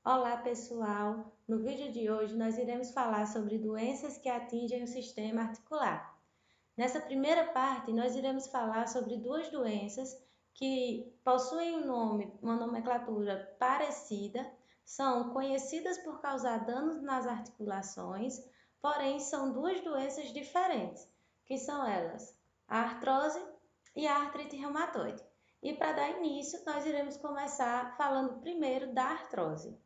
Olá pessoal, no vídeo de hoje nós iremos falar sobre doenças que atingem o sistema articular. Nessa primeira parte nós iremos falar sobre duas doenças que possuem uma nomenclatura parecida, são conhecidas por causar danos nas articulações, porém são duas doenças diferentes, que são elas a artrose e a artrite reumatoide. E para dar início, nós iremos começar falando primeiro da artrose.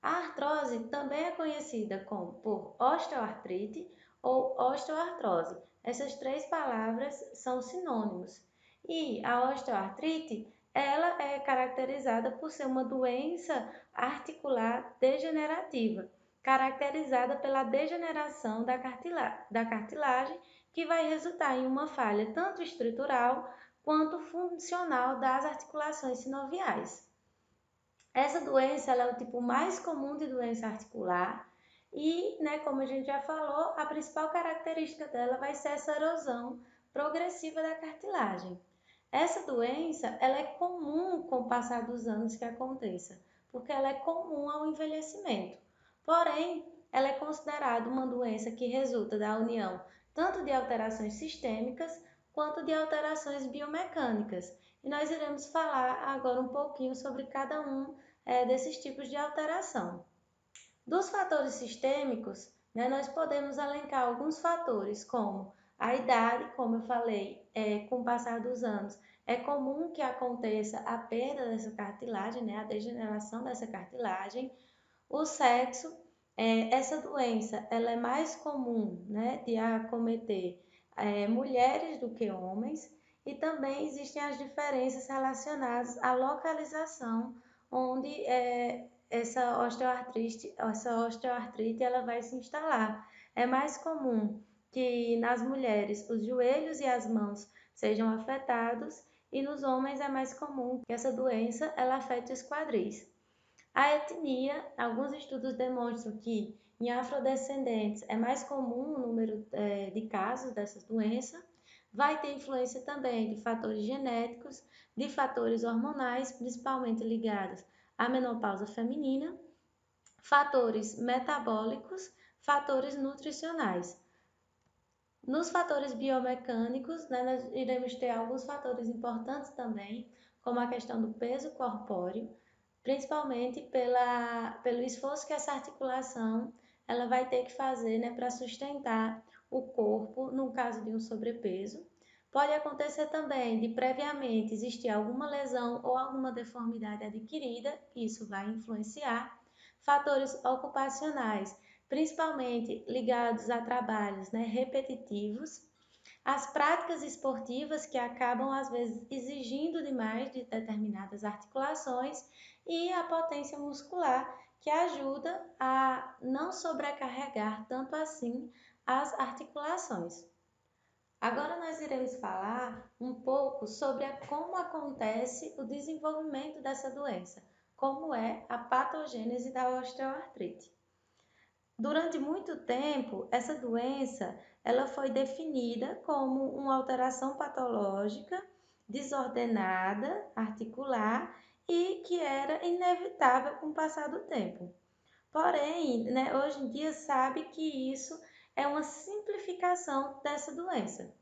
A artrose também é conhecida por osteoartrite ou osteoartrose. Essas três palavras são sinônimos. E a osteoartrite, ela é caracterizada por ser uma doença articular degenerativa, caracterizada pela degeneração da cartilagem, que vai resultar em uma falha tanto estrutural quanto funcional das articulações sinoviais. Essa doença ela é o tipo mais comum de doença articular e, como a gente já falou, a principal característica dela vai ser essa erosão progressiva da cartilagem. Essa doença ela é comum com o passar dos anos que aconteça, porque ela é comum ao envelhecimento. Porém, ela é considerada uma doença que resulta da união tanto de alterações sistêmicas quanto de alterações biomecânicas. E nós iremos falar agora um pouquinho sobre cada um desses tipos de alteração. Dos fatores sistêmicos, nós podemos elencar alguns fatores, como a idade, como eu falei, com o passar dos anos, é comum que aconteça a perda dessa cartilagem, a degeneração dessa cartilagem. O sexo, essa doença ela é mais comum de acometer mulheres do que homens, e também existem as diferenças relacionadas à localização onde essa osteoartrite ela vai se instalar. É mais comum que nas mulheres os joelhos e as mãos sejam afetados, e nos homens é mais comum que essa doença ela afete os quadris. A etnia, alguns estudos demonstram que em afrodescendentes é mais comum o número de casos dessa doença. Vai ter influência também de fatores genéticos, de fatores hormonais, principalmente ligados à menopausa feminina, fatores metabólicos, fatores nutricionais. Nos fatores biomecânicos, nós iremos ter alguns fatores importantes também, como a questão do peso corpóreo, principalmente pelo esforço que essa articulação ela vai ter que fazer para sustentar o corpo no caso de um sobrepeso. Pode acontecer também de previamente existir alguma lesão ou alguma deformidade adquirida, isso vai influenciar. Fatores ocupacionais, principalmente ligados a trabalhos repetitivos, as práticas esportivas que acabam às vezes exigindo demais de determinadas articulações, e a potência muscular, que ajuda a não sobrecarregar tanto assim as articulações. Agora nós iremos falar um pouco sobre como acontece o desenvolvimento dessa doença, como é a patogênese da osteoartrite. Durante muito tempo, essa doença ela foi definida como uma alteração patológica, desordenada, articular e que era inevitável com o passar do tempo. Porém, hoje em dia sabe que isso é uma simplificação dessa doença.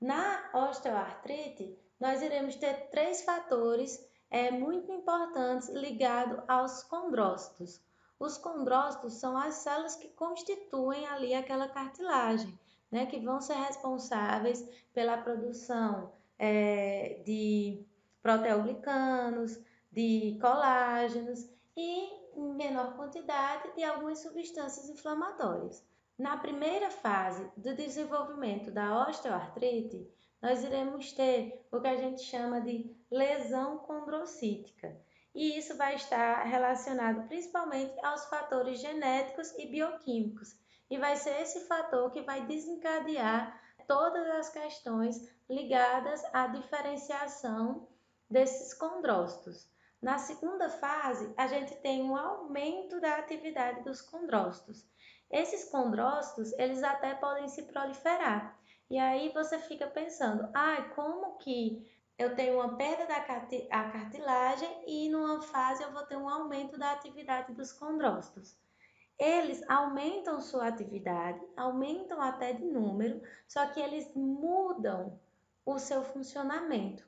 Na osteoartrite, nós iremos ter três fatores muito importantes ligados aos condrócitos. Os condrócitos são as células que constituem ali aquela cartilagem, que vão ser responsáveis pela produção de proteoglicanos, de colágenos e, em menor quantidade, de algumas substâncias inflamatórias. Na primeira fase do desenvolvimento da osteoartrite, nós iremos ter o que a gente chama de lesão condrocítica, e isso vai estar relacionado principalmente aos fatores genéticos e bioquímicos, e vai ser esse fator que vai desencadear todas as questões ligadas à diferenciação desses condrócitos. Na segunda fase, a gente tem um aumento da atividade dos condrócitos. Esses condrócitos, eles até podem se proliferar. E aí você fica pensando, como que eu tenho uma perda da cartilagem e numa fase eu vou ter um aumento da atividade dos condrócitos. Eles aumentam sua atividade, aumentam até de número, só que eles mudam o seu funcionamento.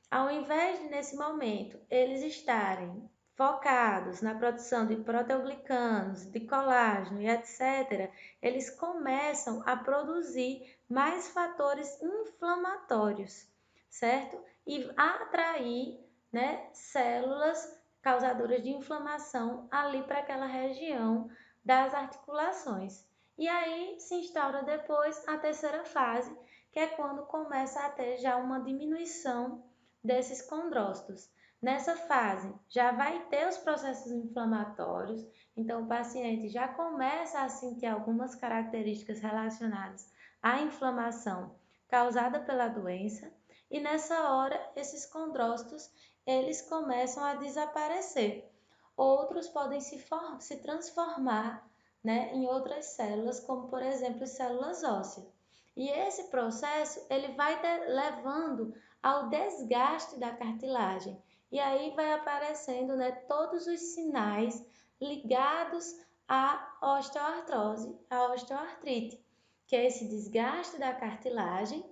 Ao invés de, nesse momento, eles estarem focados na produção de proteoglicanos, de colágeno e etc., eles começam a produzir mais fatores inflamatórios, certo? E a atrair, né, células causadoras de inflamação ali para aquela região das articulações. E aí se instaura depois a terceira fase, que é quando começa a ter já uma diminuição desses condrócitos. Nessa fase, já vai ter os processos inflamatórios, então o paciente já começa a sentir algumas características relacionadas à inflamação causada pela doença, e nessa hora esses condrócitos eles começam a desaparecer. Outros podem se transformar, né, em outras células, como por exemplo células ósseas. E esse processo ele vai levando ao desgaste da cartilagem. E aí vai aparecendo, né, todos os sinais ligados à osteoartrose, à osteoartrite, que é esse desgaste da cartilagem.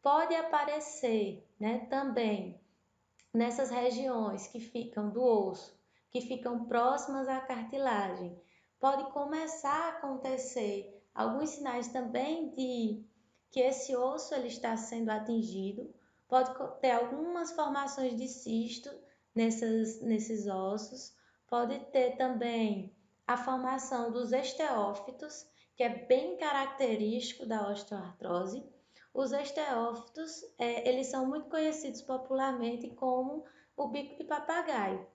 Pode aparecer, né, também nessas regiões que ficam do osso, que ficam próximas à cartilagem. Pode começar a acontecer alguns sinais também de que esse osso ele está sendo atingido. Pode ter algumas formações de cisto nesses ossos. Pode ter também a formação dos esteófitos, que é bem característico da osteoartrose. Os esteófitos, eles são muito conhecidos popularmente como o bico de papagaio,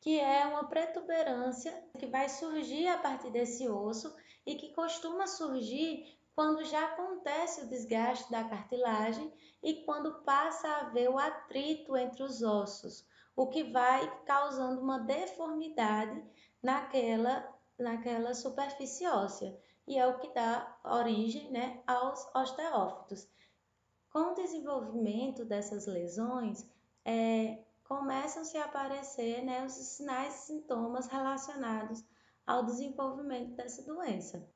que é uma protuberância que vai surgir a partir desse osso e que costuma surgir quando já acontece o desgaste da cartilagem e quando passa a haver o atrito entre os ossos, o que vai causando uma deformidade naquela superfície óssea, e é o que dá origem, né, aos osteófitos. Com o desenvolvimento dessas lesões, começam-se a aparecer, né, os sinais e sintomas relacionados ao desenvolvimento dessa doença.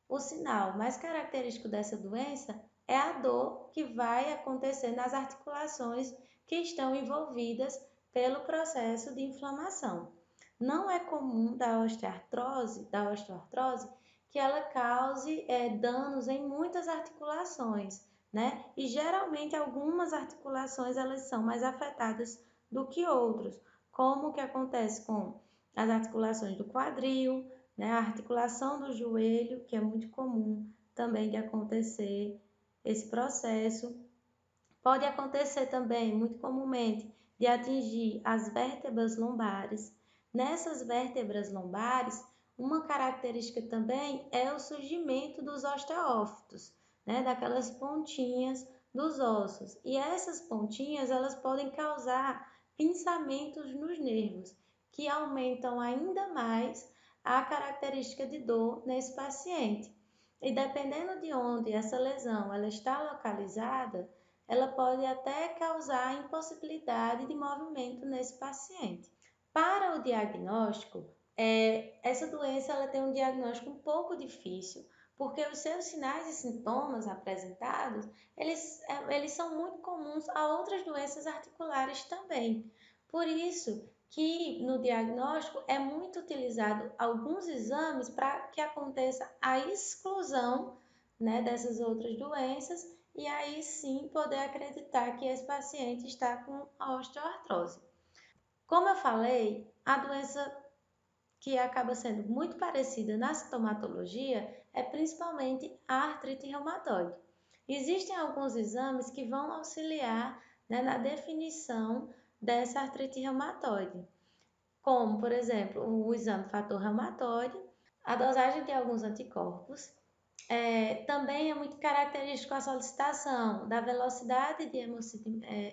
O sinal mais característico dessa doença é a dor que vai acontecer nas articulações que estão envolvidas pelo processo de inflamação. Não é comum da osteoartrose que ela cause danos em muitas articulações, né? E geralmente algumas articulações elas são mais afetadas do que outros, como o que acontece com as articulações do quadril, né? A articulação do joelho, que é muito comum também de acontecer esse processo. Pode acontecer também, muito comumente, de atingir as vértebras lombares. Nessas vértebras lombares, uma característica também é o surgimento dos osteófitos, né, daquelas pontinhas dos ossos. E essas pontinhas, elas podem causar pinçamentos nos nervos, que aumentam ainda mais a característica de dor nesse paciente. E dependendo de onde essa lesão ela está localizada, ela pode até causar impossibilidade de movimento nesse paciente. Para o diagnóstico, essa doença ela tem um diagnóstico um pouco difícil, porque os seus sinais e sintomas apresentados, eles são muito comuns a outras doenças articulares também. Por isso que no diagnóstico é muito utilizado alguns exames para que aconteça a exclusão, né, dessas outras doenças e aí sim poder acreditar que esse paciente está com a osteoartrose. Como eu falei, a doença que acaba sendo muito parecida na sintomatologia é principalmente a artrite reumatoide. Existem alguns exames que vão auxiliar, né, na definição dessa artrite reumatoide, como, por exemplo, o exame fator reumatoide, a dosagem de alguns anticorpos. Também é muito característico a solicitação da velocidade de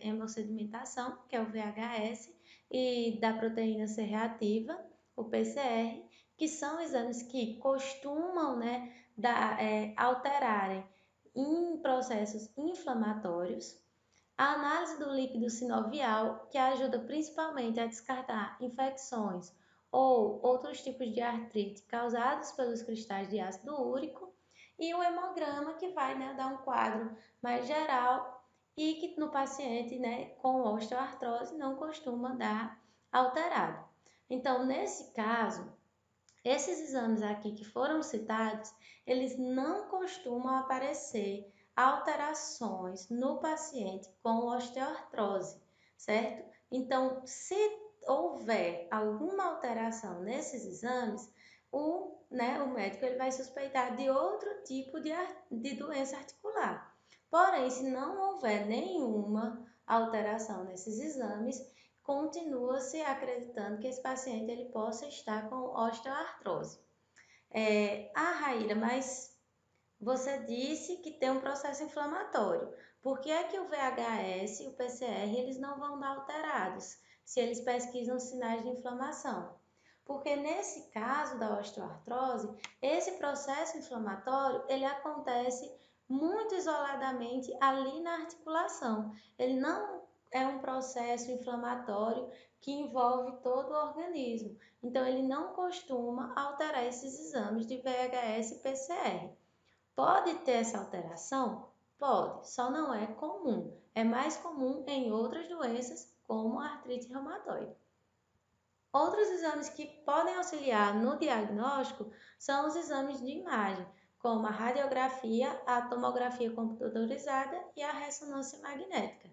hemossedimentação, que é o VHS, e da proteína C reativa, o PCR, que são exames que costumam, né, alterarem em processos inflamatórios. A análise do líquido sinovial, que ajuda principalmente a descartar infecções ou outros tipos de artrite causados pelos cristais de ácido úrico, e o hemograma, que vai, né, dar um quadro mais geral e que no paciente, né, com osteoartrose não costuma dar alterado. Então, nesse caso, esses exames aqui que foram citados, eles não costumam aparecer alterações no paciente com osteoartrose, certo? Então, se houver alguma alteração nesses exames, o médico ele vai suspeitar de outro tipo de doença articular. Porém, se não houver nenhuma alteração nesses exames, continua-se acreditando que esse paciente ele possa estar com osteoartrose. Raíra, mas você disse que tem um processo inflamatório. Por que é que o VHS e o PCR eles não vão dar alterados se eles pesquisam sinais de inflamação? Porque nesse caso da osteoartrose, esse processo inflamatório ele acontece muito isoladamente ali na articulação. Ele não é um processo inflamatório que envolve todo o organismo. Então, ele não costuma alterar esses exames de VHS e PCR. Pode ter essa alteração? Pode, só não é comum. É mais comum em outras doenças, como a artrite reumatoide. Outros exames que podem auxiliar no diagnóstico são os exames de imagem, como a radiografia, a tomografia computadorizada e a ressonância magnética.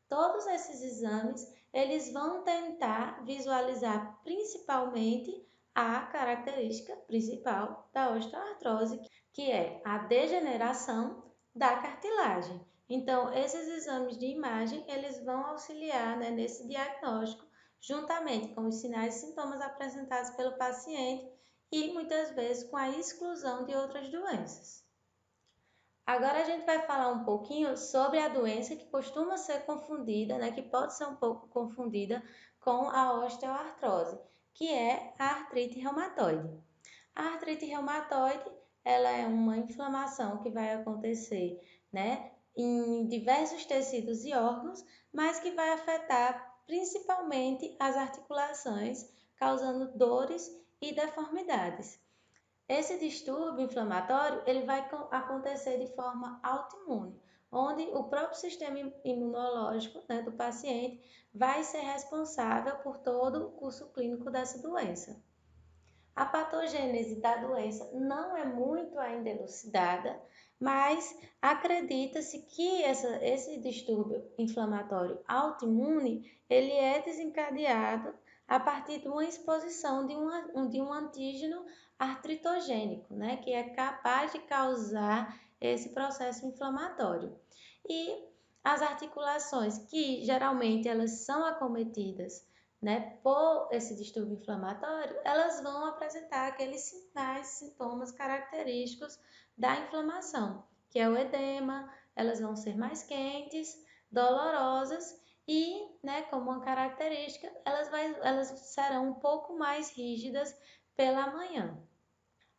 Todos esses exames, eles vão tentar visualizar principalmente a característica principal da osteoartrose, que é a degeneração da cartilagem. Então, esses exames de imagem, eles vão auxiliar, né, nesse diagnóstico, juntamente com os sinais e sintomas apresentados pelo paciente e muitas vezes com a exclusão de outras doenças. Agora a gente vai falar um pouquinho sobre a doença que costuma ser confundida, né, que pode ser um pouco confundida com a osteoartrose, que é a artrite reumatoide. A artrite reumatoide, ela é uma inflamação que vai acontecer, né, em diversos tecidos e órgãos, mas que vai afetar principalmente as articulações, causando dores e deformidades. Esse distúrbio inflamatório ele vai acontecer de forma autoimune, onde o próprio sistema imunológico, né, do paciente vai ser responsável por todo o curso clínico dessa doença. A patogênese da doença não é muito ainda elucidada, mas acredita-se que esse distúrbio inflamatório autoimune ele é desencadeado a partir de uma exposição de um antígeno artritogênico, né, que é capaz de causar esse processo inflamatório. E as articulações, que geralmente elas são acometidas, né, por esse distúrbio inflamatório, elas vão apresentar aqueles sinais, sintomas característicos da inflamação, que é o edema, elas vão ser mais quentes, dolorosas e, né, como uma característica, elas serão um pouco mais rígidas pela manhã.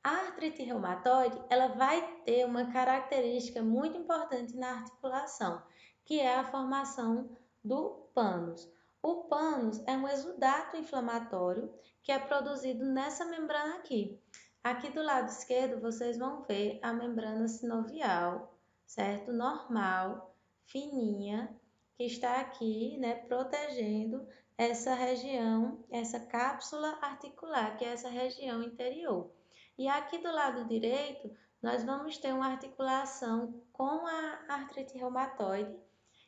A artrite reumatoide, ela vai ter uma característica muito importante na articulação, que é a formação do pânus. O pânus é um exudato inflamatório que é produzido nessa membrana aqui. Aqui do lado esquerdo vocês vão ver a membrana sinovial, certo? Normal, fininha, que está aqui, né, protegendo essa região, essa cápsula articular, que é essa região interior. E aqui do lado direito, nós vamos ter uma articulação com a artrite reumatoide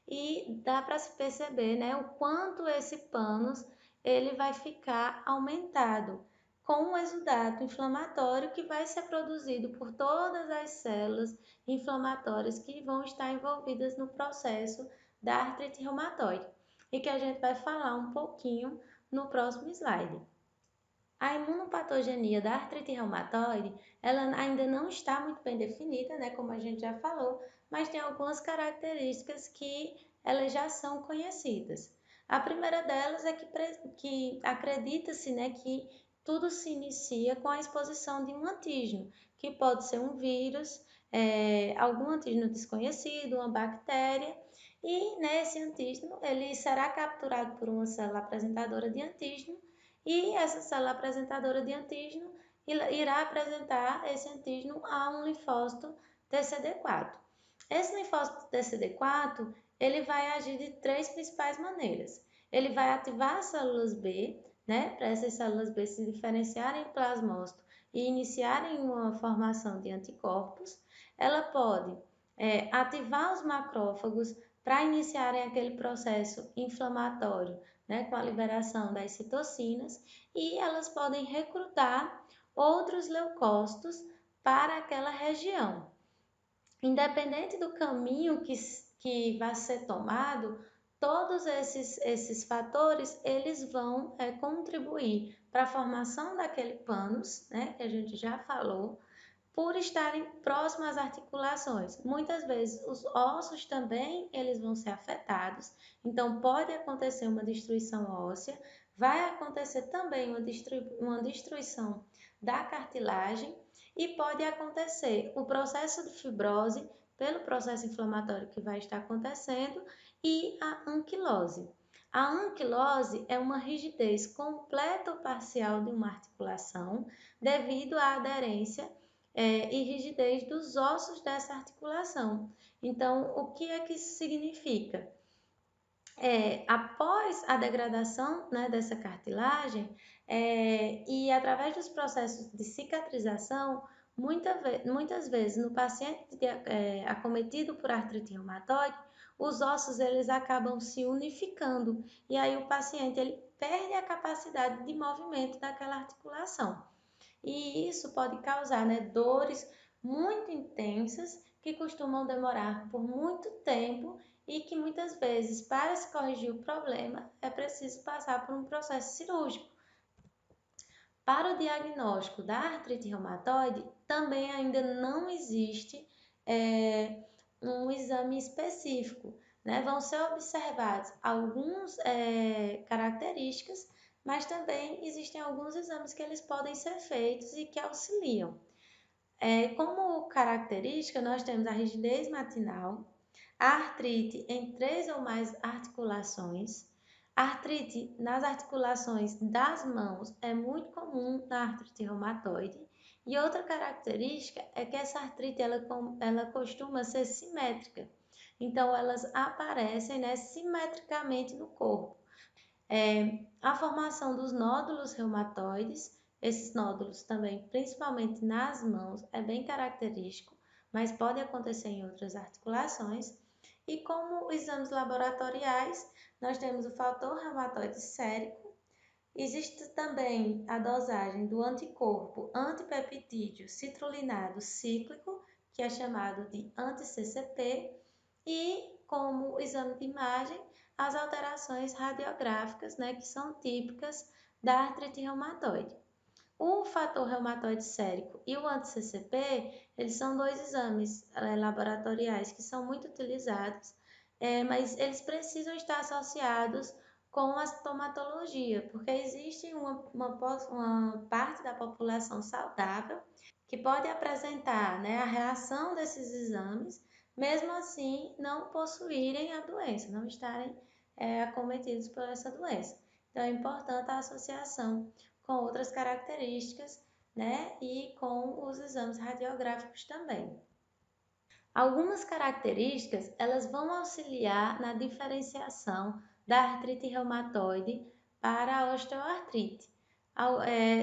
e dá para se perceber, né, o quanto esse pânus ele vai ficar aumentado com o exudato inflamatório que vai ser produzido por todas as células inflamatórias que vão estar envolvidas no processo da artrite reumatoide e que a gente vai falar um pouquinho no próximo slide. A imunopatogenia da artrite reumatoide, ela ainda não está muito bem definida, né, como a gente já falou, mas tem algumas características que elas já são conhecidas. A primeira delas é que acredita-se, né, que tudo se inicia com a exposição de um antígeno, que pode ser um vírus, algum antígeno desconhecido, uma bactéria, e nesse antígeno ele será capturado por uma célula apresentadora de antígeno e essa célula apresentadora de antígeno irá apresentar esse antígeno a um linfócito TCD4. Esse linfócito TCD4 ele vai agir de três principais maneiras. Ele vai ativar as células B, né, para essas células B se diferenciarem do plasmócito e iniciarem uma formação de anticorpos. Ela pode ativar os macrófagos para iniciarem aquele processo inflamatório, né, com a liberação das citocinas, e elas podem recrutar outros leucócitos para aquela região. Independente do caminho que vai ser tomado, todos esses fatores eles vão contribuir para a formação daquele pânus, né, que a gente já falou, por estarem próximas às articulações. Muitas vezes os ossos também eles vão ser afetados, então pode acontecer uma destruição óssea, vai acontecer também uma destruição da cartilagem e pode acontecer o processo de fibrose pelo processo inflamatório que vai estar acontecendo e a anquilose. A anquilose é uma rigidez completa ou parcial de uma articulação devido à aderência e rigidez dos ossos dessa articulação. Então, o que é que isso significa? Após a degradação, né, dessa cartilagem e através dos processos de cicatrização, muitas vezes no paciente acometido por artrite reumatoide, os ossos eles acabam se unificando e aí o paciente ele perde a capacidade de movimento daquela articulação. E isso pode causar, né, dores muito intensas que costumam demorar por muito tempo e que muitas vezes, para se corrigir o problema, é preciso passar por um processo cirúrgico. Para o diagnóstico da artrite reumatoide, também ainda não existe um exame específico, né? Vão ser observados algumas características, mas também existem alguns exames que eles podem ser feitos e que auxiliam. Como característica, nós temos a rigidez matinal, a artrite em 3 ou mais articulações. A artrite nas articulações das mãos é muito comum na artrite reumatoide. E outra característica é que essa artrite ela costuma ser simétrica. Então, elas aparecem, né, simetricamente no corpo. A formação dos nódulos reumatoides, esses nódulos também, principalmente nas mãos, é bem característico, mas pode acontecer em outras articulações. E como exames laboratoriais, nós temos o fator reumatoide sérico, existe também a dosagem do anticorpo antipeptídeo citrullinado cíclico, que é chamado de anti-CCP, e como exame de imagem, as alterações radiográficas, né, que são típicas da artrite reumatoide. O fator reumatoide sérico e o anti-CCP, eles são dois exames laboratoriais que são muito utilizados, mas eles precisam estar associados com a sintomatologia, porque existe uma parte da população saudável que pode apresentar, né, a reação desses exames, mesmo assim não possuírem a doença, não estarem acometidos por essa doença. Então é importante a associação com outras características, né, e com os exames radiográficos também. Algumas características elas vão auxiliar na diferenciação da artrite reumatoide para a osteoartrite.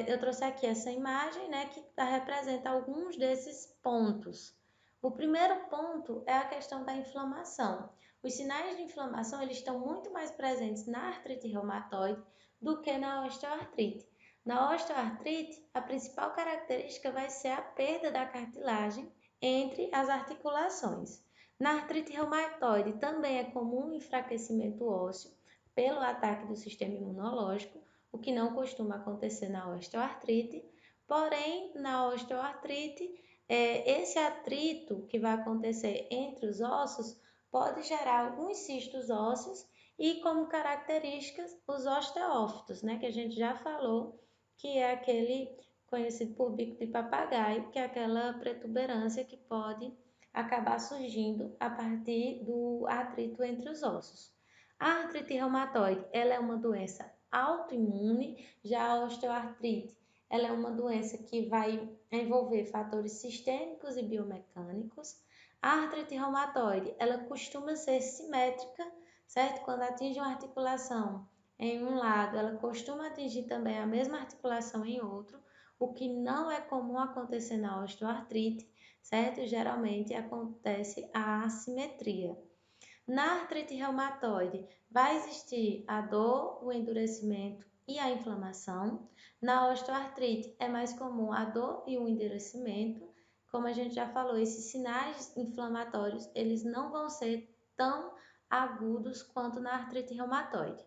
Eu trouxe aqui essa imagem, né, que representa alguns desses pontos. O primeiro ponto é a questão da inflamação. Os sinais de inflamação eles estão muito mais presentes na artrite reumatoide do que na osteoartrite. Na osteoartrite, a principal característica vai ser a perda da cartilagem entre as articulações. Na artrite reumatoide também é comum o enfraquecimento ósseo pelo ataque do sistema imunológico, o que não costuma acontecer na osteoartrite, porém na osteoartrite esse atrito que vai acontecer entre os ossos pode gerar alguns cistos ósseos e como características os osteófitos, né, que a gente já falou, que é aquele conhecido por bico de papagaio, que é aquela protuberância que pode acabar surgindo a partir do atrito entre os ossos. A artrite reumatoide, ela é uma doença autoimune, já a osteoartrite, ela é uma doença que vai envolver fatores sistêmicos e biomecânicos. A artrite reumatoide, ela costuma ser simétrica, certo? Quando atinge uma articulação em um lado, ela costuma atingir também a mesma articulação em outro, o que não é comum acontecer na osteoartrite, certo? Geralmente acontece a assimetria. Na artrite reumatoide, vai existir a dor, o endurecimento e a inflamação. Na osteoartrite, é mais comum a dor e o endurecimento. Como a gente já falou, esses sinais inflamatórios, eles não vão ser tão agudos quanto na artrite reumatoide.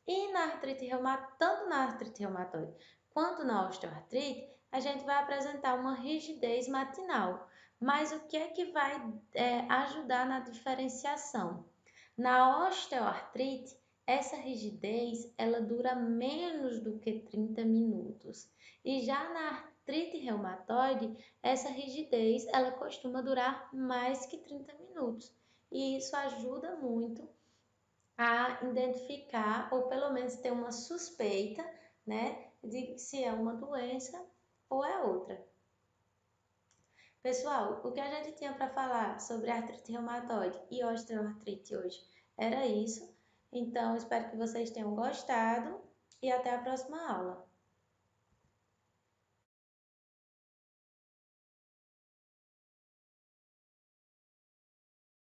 E na artrite reumatoide, tanto na artrite reumatoide quanto na osteoartrite, a gente vai apresentar uma rigidez matinal. Mas o que é que vai ajudar na diferenciação? Na osteoartrite, essa rigidez ela dura menos do que 30 minutos. E já na artrite reumatoide, essa rigidez ela costuma durar mais que 30 minutos. E isso ajuda muito a identificar, ou pelo menos ter uma suspeita, né, de se é uma doença ou é outra. Pessoal, o que a gente tinha para falar sobre artrite reumatoide e osteoartrite hoje era isso. Então, espero que vocês tenham gostado e até a próxima aula.